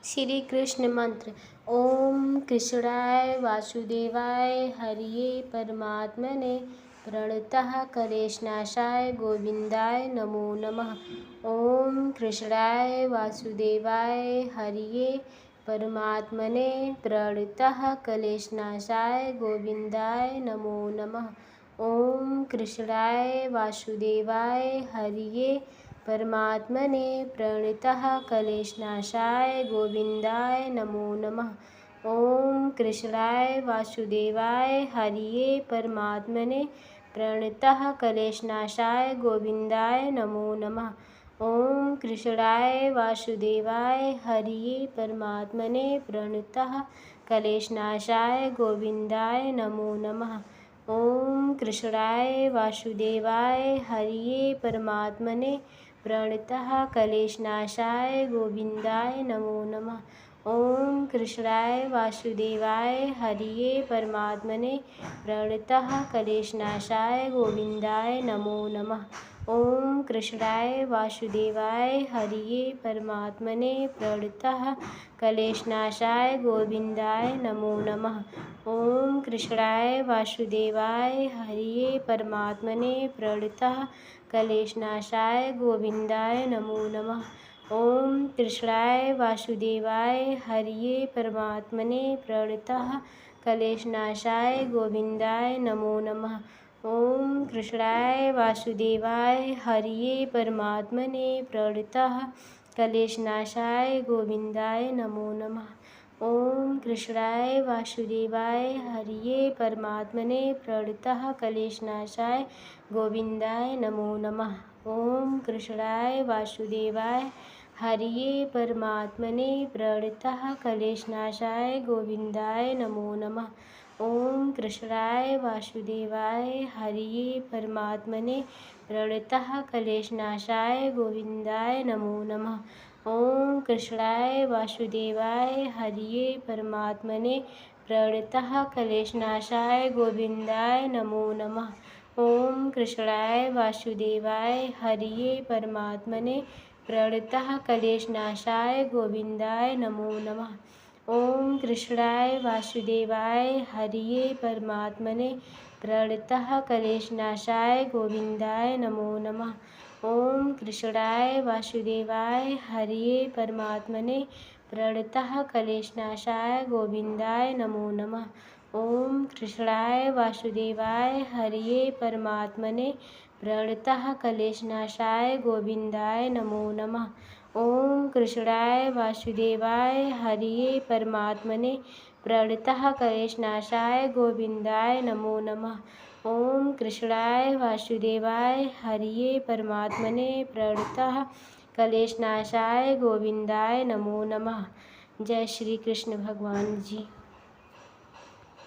श्री कृष्ण मंत्र। ओम कृष्णाय वासुदेवाय हरिये परमात्मने प्रणतः क्लेशनाशाय गोविंदाय नमो नमः। ओम कृष्णाय वासुदेवाय हरिये परमात्मने प्रणतः क्लेशनाशाय गोविंदाय नमो नमः। ओम कृष्णाय वासुदेवाय हरिये परमात्मने प्रणतः क्लेशनाशाय गोविंदाय नमो नमः। ओम कृष्णाय वासुदेवाय हरिये परमात्मने प्रणतः क्लेशनाशाय गोविंदाय नमो नमः। ओम कृष्णाय वासुदेवाय हरिये परमात्मने प्रणतः क्लेशनाशाय गोविंदाय नमो नमः। ओम कृष्णाय वासुदेवाय हरिये परमात्मने प्रणतः क्लेशनाशाय गोविंदाय नमो नमः। ओम कृष्णाय वासुदेवाय हरिये परमात्मने प्रणतः क्लेशनाशाय गोविंदाय नमो नमः। ओम कृष्णाय वासुदेवाय हरिये परमात्मने प्रणतः क्लेशनाशाय गोविंदाय नमो नमः। ओम कृष्णाय वासुदेवाय हरिये परमात्मने प्रणतः क्लेशनाशाय गोविंदाय नमो नमः। ओम कृष्णाय वासुदेवाय हरिये परमात्मने प्रणतः क्लेशनाशाय गोविंदाय नमो नमः। ओम कृष्णाय वासुदेवाय हरिये परमात्मने प्रणतः क्लेशनाशाय गोविंदाय नमो नमः। ओम कृष्णाय वासुदेवाय हरिये परमात्मने प्रणतः क्लेशनाशाय गोविंदाय नमो नमः। ओम कृष्णाय वासुदेवाय हरिये परमात्मने प्रणतः क्लेशनाशाय गोविंदाय नमो नमः। ओम कृष्णाय वासुदेवाय हरिये परमात्मने प्रणतः क्लेशनाशाय गोविंदाय नमो नमः। ओम कृष्णाय वासुदेवाय हरिये परमात्मने प्रणतः क्लेशनाशाय गोविंदाय नमो नमः। ओम कृष्णाय वासुदेवाय हरिये परमात्मने प्रणतः क्लेशनाशाय गोविंदाय नमो नमः। ओम कृष्णाय वासुदेवाय हरिये परमात्मने प्रणतः क्लेशनाशाय गोविंदाय नमो नमः। ओम कृष्णाय वासुदेवाय हरिये परमात्मने प्रणतः क्लेशनाशाय गोविंदाय नमो नमः। ओम कृष्णाय वासुदेवाय हरिये परमात्मने प्रणतः क्लेशनाशाय गोविंदाय नमो नमः। ओम कृष्णाय वासुदेवाय हरिये परमात्मने प्रणतः क्लेशनाशाय गोविंदाय नमो नमः। ओम कृष्णाय वासुदेवाय हरिये परमात्मने प्रणतः क्लेशनाशाय गोविंदाय नमो नमः। जय श्री कृष्ण भगवान जी।